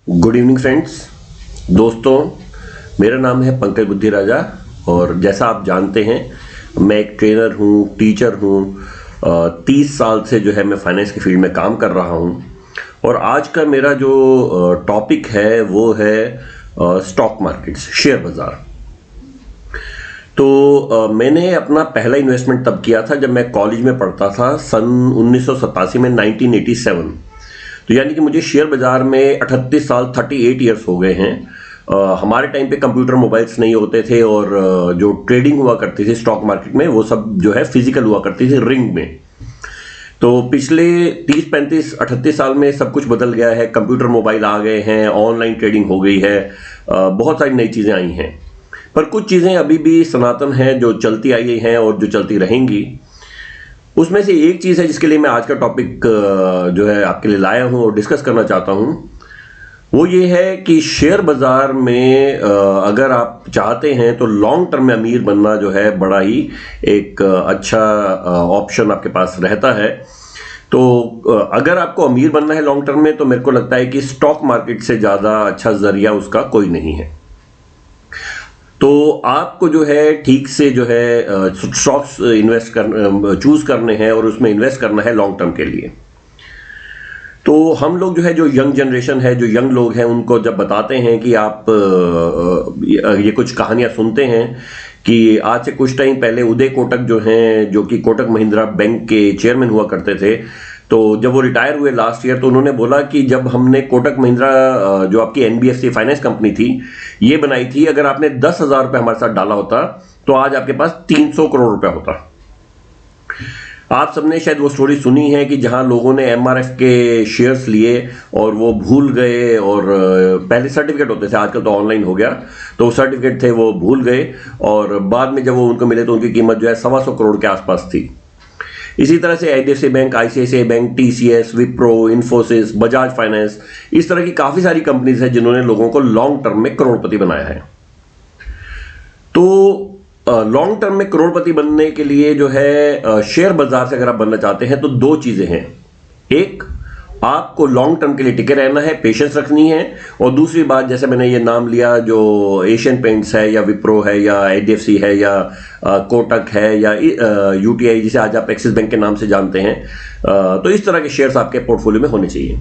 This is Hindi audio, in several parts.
Good evening friends. दोस्तों, मेरा नाम है पंकज बुद्धि राजा और जैसा आप जानते हैं मैं एक ट्रेनर हूँ, टीचर हूँ। 30 साल से जो है मैं फाइनेंस की फील्ड में काम कर रहा हूँ और आज का मेरा जो टॉपिक है वो है स्टॉक मार्केट्स, शेयर बाज़ार। तो मैंने अपना पहला इन्वेस्टमेंट तब किया था जब मैं कॉलेज में पढ़ता था, सन 1987 में, 1987। तो यानी कि मुझे शेयर बाजार में 38 साल, 38 ईयर्स हो गए हैं। हमारे टाइम पे कंप्यूटर मोबाइल्स नहीं होते थे और जो ट्रेडिंग हुआ करती थी स्टॉक मार्केट में वो सब जो है फिजिकल हुआ करती थी, रिंग में। तो पिछले 30, 35, 38 साल में सब कुछ बदल गया है। कंप्यूटर मोबाइल आ गए हैं, ऑनलाइन ट्रेडिंग हो गई है, बहुत सारी नई चीज़ें आई हैं। पर कुछ चीज़ें अभी भी सनातन हैं जो चलती आई हैं और जो चलती रहेंगी। उसमें से एक चीज़ है जिसके लिए मैं आज का टॉपिक जो है आपके लिए लाया हूँ और डिस्कस करना चाहता हूँ। वो ये है कि शेयर बाज़ार में अगर आप चाहते हैं तो लॉन्ग टर्म में अमीर बनना जो है बड़ा ही एक अच्छा ऑप्शन आपके पास रहता है। तो अगर आपको अमीर बनना है लॉन्ग टर्म में तो मेरे को लगता है कि स्टॉक मार्केट से ज़्यादा अच्छा जरिया उसका कोई नहीं है। तो आपको जो है ठीक से जो है स्टॉक्स चूज करने हैं और उसमें इन्वेस्ट करना है लॉन्ग टर्म के लिए। तो हम लोग जो है, जो यंग जनरेशन है, जो यंग लोग हैं, उनको जब बताते हैं कि आप ये कुछ कहानियां सुनते हैं कि आज से कुछ टाइम पहले उदय कोटक जो हैं, जो कि कोटक महिंद्रा बैंक के चेयरमैन हुआ करते थे, तो जब वो रिटायर हुए लास्ट ईयर तो उन्होंने बोला कि जब हमने कोटक महिंद्रा जो आपकी एनबीएफसी फाइनेंस कंपनी थी ये बनाई थी, अगर आपने 10,000 रुपये हमारे साथ डाला होता तो आज आपके पास 300 करोड़ रुपया होता। आप सबने शायद वो स्टोरी सुनी है कि जहां लोगों ने एमआरएफ के शेयर्स लिए और वो भूल गए, और पहले सर्टिफिकेट होते थे, आजकल तो ऑनलाइन हो गया, तो सर्टिफिकेट थे वो भूल गए और बाद में जब वो उनको मिले तो उनकी कीमत जो है 125 करोड़ के आसपास थी। इसी तरह से HDFC bank, ICICI bank, TCS, Wipro, Infosys, Bajaj finance, इस तरह की काफी सारी कंपनीज हैं जिन्होंने लोगों को लॉन्ग टर्म में करोड़पति बनाया है। तो लॉन्ग टर्म में करोड़पति बनने के लिए जो है शेयर बाजार से अगर आप बनना चाहते हैं तो दो चीजें हैं। एक, आपको लॉन्ग टर्म के लिए टिके रहना है, पेशेंस रखनी है। और दूसरी बात, जैसे मैंने ये नाम लिया, जो एशियन पेंट्स है या विप्रो है या एचडीएफसी है या कोटक है या यूटीआई, जिसे आज आप एक्सिस बैंक के नाम से जानते हैं, तो इस तरह के शेयर्स आपके पोर्टफोलियो में होने चाहिए।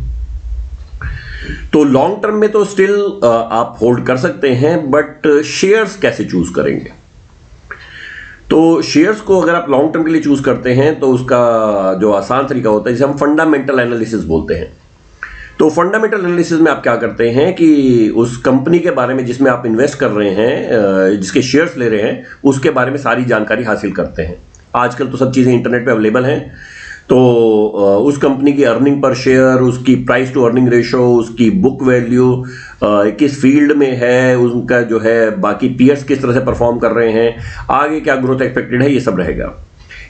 तो लॉन्ग टर्म में तो स्टिल आप होल्ड कर सकते हैं, बट शेयर्स कैसे चूज करेंगे? तो शेयर्स को अगर आप लॉन्ग टर्म के लिए चूज करते हैं तो उसका जो आसान तरीका होता है, जिसे हम फंडामेंटल एनालिसिस बोलते हैं। तो फंडामेंटल एनालिसिस में आप क्या करते हैं कि उस कंपनी के बारे में जिसमें आप इन्वेस्ट कर रहे हैं, जिसके शेयर्स ले रहे हैं, उसके बारे में सारी जानकारी हासिल करते हैं। आजकल तो सब चीज़ें इंटरनेट पे अवेलेबल हैं। तो उस कंपनी की अर्निंग पर शेयर, उसकी प्राइस टू अर्निंग रेशो, उसकी बुक वैल्यू, किस फील्ड में है, उनका जो है बाकी पीयर्स किस तरह से परफॉर्म कर रहे हैं, आगे क्या ग्रोथ एक्सपेक्टेड है, ये सब रहेगा।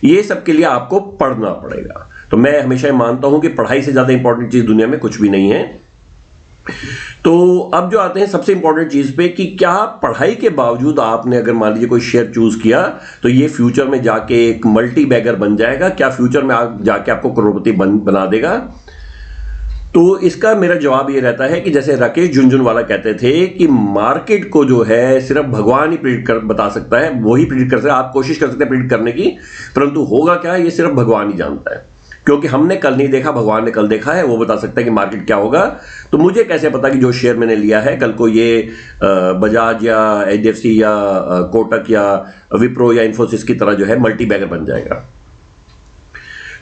ये सब के लिए आपको पढ़ना पड़ेगा। तो मैं हमेशा मानता हूं कि पढ़ाई से ज्यादा इंपॉर्टेंट चीज दुनिया में कुछ भी नहीं है। तो अब जो आते हैं सबसे इंपॉर्टेंट चीज पे कि क्या पढ़ाई के बावजूद आपने अगर मान लीजिए कोई शेयर चूज किया तो ये फ्यूचर में जाके एक मल्टी बैगर बन जाएगा, क्या फ्यूचर में जाके आपको करोड़पति बना देगा? तो इसका मेरा जवाब ये रहता है कि जैसे राकेश झुनझुनवाला कहते थे कि मार्केट को जो है सिर्फ भगवान ही प्रिडिक्ट कर बता सकता है, वही प्रिडिक्ट कर सकता है। आप कोशिश कर सकते हैं प्रिडिक्ट करने की, परंतु होगा क्या ये सिर्फ भगवान ही जानता है, क्योंकि हमने कल नहीं देखा, भगवान ने कल देखा है। वो बता सकता है कि मार्केट क्या होगा। तो मुझे कैसे पता कि जो शेयर मैंने लिया है कल को ये बजाज या एचडीएफसी या कोटक या विप्रो या इन्फोसिस की तरह जो है मल्टी बैगर बन जाएगा?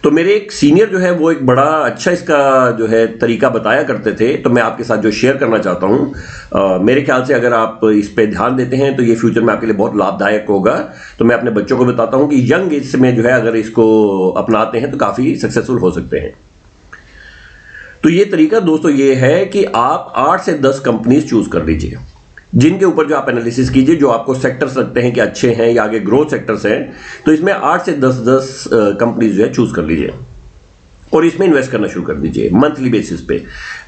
तो मेरे एक सीनियर जो है वो एक बड़ा अच्छा इसका जो है तरीका बताया करते थे, तो मैं आपके साथ जो शेयर करना चाहता हूँ। मेरे ख्याल से अगर आप इस पे ध्यान देते हैं तो ये फ्यूचर में आपके लिए बहुत लाभदायक होगा। तो मैं अपने बच्चों को बताता हूँ कि यंग एज में जो है अगर इसको अपनाते हैं तो काफी सक्सेसफुल हो सकते हैं। तो ये तरीका दोस्तों ये है कि आप 8 से 10 कंपनीज चूज कर लीजिए, जिनके ऊपर जो आप एनालिसिस कीजिए, जो आपको सेक्टर्स लगते हैं कि अच्छे हैं या आगे ग्रोथ सेक्टर्स हैं, तो इसमें 8 से 10 कंपनीज जो है चूज कर लीजिए। और इसमें इन्वेस्ट करना शुरू कर दीजिए मंथली बेसिस पे,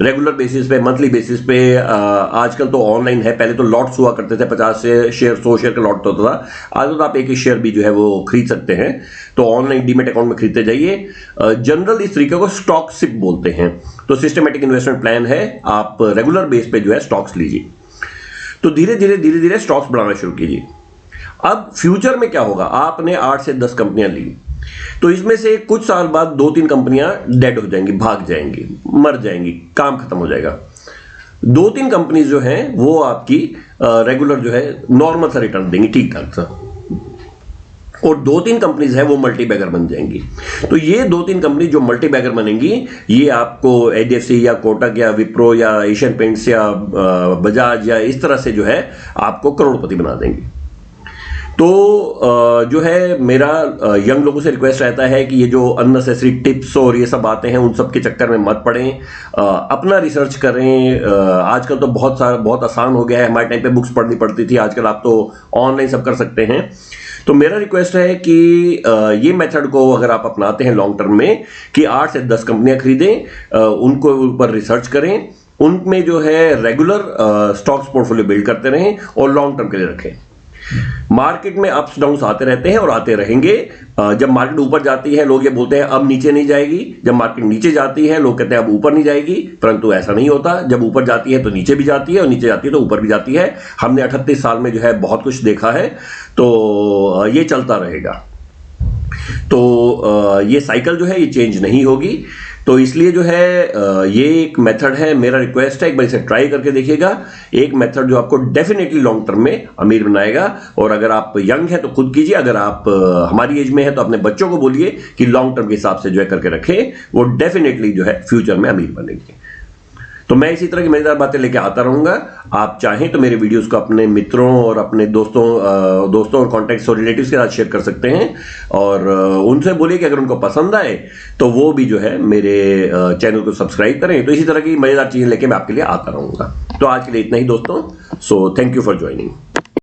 रेगुलर बेसिस पे, मंथली बेसिस पे। आजकल तो ऑनलाइन है, पहले तो लॉट्स हुआ करते थे, 50 शेयर 100 शेयर का लॉट होता था। आज तो आप एक एक शेयर भी जो है वो खरीद सकते हैं, तो ऑनलाइन डीमेट अकाउंट में खरीदते जाइए। जनरल इस तरीके को स्टॉक सिप बोलते हैं। तो सिस्टमेटिक इन्वेस्टमेंट प्लान है, आप रेगुलर बेस पे जो है स्टॉक्स लीजिए। तो धीरे धीरे स्टॉक्स बढ़ाना शुरू कीजिए। अब फ्यूचर में क्या होगा, आपने 8 से 10 कंपनियां ली, तो इसमें से कुछ साल बाद 2-3 कंपनियां डेड हो जाएंगी, भाग जाएंगी, मर जाएंगी, काम खत्म हो जाएगा। 2-3 कंपनीज जो हैं वो आपकी रेगुलर जो है नॉर्मल सा रिटर्न देंगी, ठीक ठाक सा, और 2-3 कंपनीज है वो मल्टी बैगर बन जाएंगी। तो ये 2-3 कंपनी जो मल्टी बैगर बनेंगी, ये आपको एचडीएफसी या कोटक या विप्रो या एशियन पेंट्स या बजाज या इस तरह से जो है आपको करोड़पति बना देंगी। तो जो है मेरा यंग लोगों से रिक्वेस्ट रहता है कि ये जो अननेसेसरी टिप्स और ये सब आते हैं उन सब के चक्कर में मत पड़ें, अपना रिसर्च करें। आजकल तो बहुत आसान हो गया है, हमारे टाइम पे बुक्स पढ़नी पड़ती थी, आजकल आप तो ऑनलाइन सब कर सकते हैं। तो मेरा रिक्वेस्ट है कि ये मेथड को अगर आप अपनाते हैं लॉन्ग टर्म में, कि 8 से 10 कंपनियां खरीदें, उनको ऊपर रिसर्च करें, उनमें जो है रेगुलर स्टॉक्स पोर्टफोलियो बिल्ड करते रहें और लॉन्ग टर्म के लिए रखें। मार्केट में अप्स डाउन्स आते रहते हैं और आते रहेंगे। जब मार्केट ऊपर जाती है लोग ये बोलते हैं अब नीचे नहीं जाएगी, जब मार्केट नीचे जाती है लोग कहते हैं अब ऊपर नहीं जाएगी, परंतु ऐसा नहीं होता। जब ऊपर जाती है तो नीचे भी जाती है और नीचे जाती है तो ऊपर भी जाती है। हमने 38 साल में जो है बहुत कुछ देखा है, तो ये चलता रहेगा। तो ये साइकिल जो है ये चेंज नहीं होगी। तो इसलिए जो है ये एक मेथड है, मेरा रिक्वेस्ट है एक बार इसे ट्राई करके देखिएगा। एक मेथड जो आपको डेफिनेटली लॉन्ग टर्म में अमीर बनाएगा। और अगर आप यंग हैं तो खुद कीजिए, अगर आप हमारी एज में है तो अपने बच्चों को बोलिए कि लॉन्ग टर्म के हिसाब से जो है करके रखें, वो डेफिनेटली जो है फ्यूचर में अमीर बनेंगे। तो मैं इसी तरह की मजेदार बातें लेके आता रहूंगा। आप चाहें तो मेरे वीडियोस को अपने मित्रों और अपने दोस्तों और कॉन्टैक्ट्स और रिलेटिव्स के साथ शेयर कर सकते हैं, और उनसे बोलिए कि अगर उनको पसंद आए तो वो भी जो है मेरे चैनल को सब्सक्राइब करें। तो इसी तरह की मजेदार चीजें लेके मैं आपके लिए आता रहूंगा। तो आज के लिए इतना ही दोस्तों। So thank you for joining.